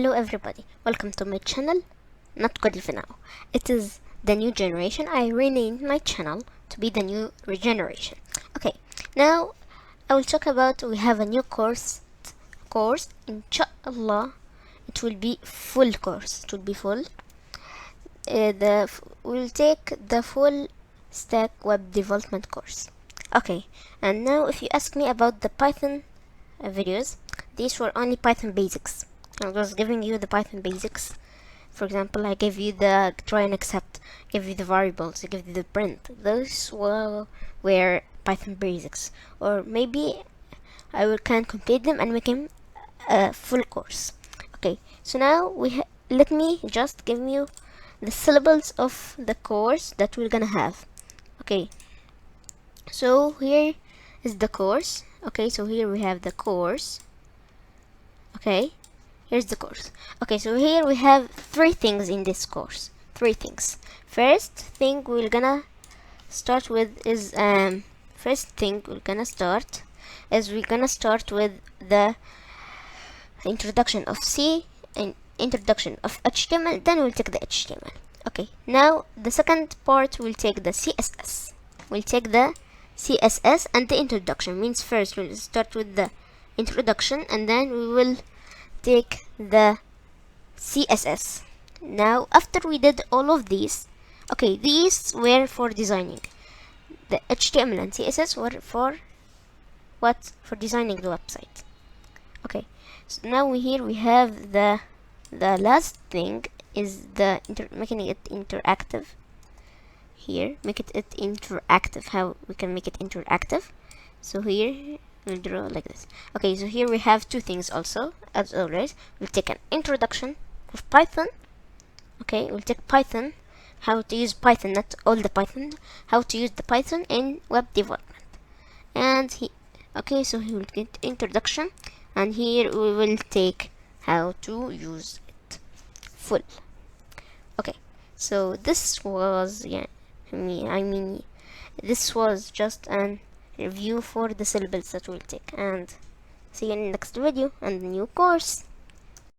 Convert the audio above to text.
Hello everybody, welcome to my channel, not good for now. It is the new generation. I renamed my channel to be the new regeneration. Okay, now I will talk about, we have a new course, inshallah. It will be full course, it will be full. We'll take the full stack web development course. Okay, and now if you ask me about the Python videos, these were only Python basics. I was giving you the Python basics. For example, I gave you the try and accept, gave you the variables, I gave you the print. Those were Python basics. Or maybe I can complete them and make them a full course. Okay, so now let me just give you the syllables of the course that we're gonna have. Okay, so here is the course. Okay, so here we have the course. Okay, here's the course. Okay, so here we have three things in this course. Three things. First thing we're gonna start with is we're gonna start with the introduction of C and introduction of HTML. Then we'll take the HTML. Okay, now the second part we'll take the CSS. We'll take the CSS and the introduction. Means first we'll start with the introduction and then we will take the CSS. Now after we did all of these, okay, these were for designing. The HTML and CSS were for what? For designing the website. Okay, so now here we have the last thing is the making it interactive. Here, make it interactive. How we can make it interactive? So here we'll draw like this. Okay, so here we have two things also. As always, we'll take an introduction of Python. Okay, we'll take Python, how to use Python, not all the Python, how to use the Python in web development. And okay, so he will get introduction, and here we will take how to use it full. Okay, so this was this was just an review for the syllables that we'll take, and see you in the next video and the new course.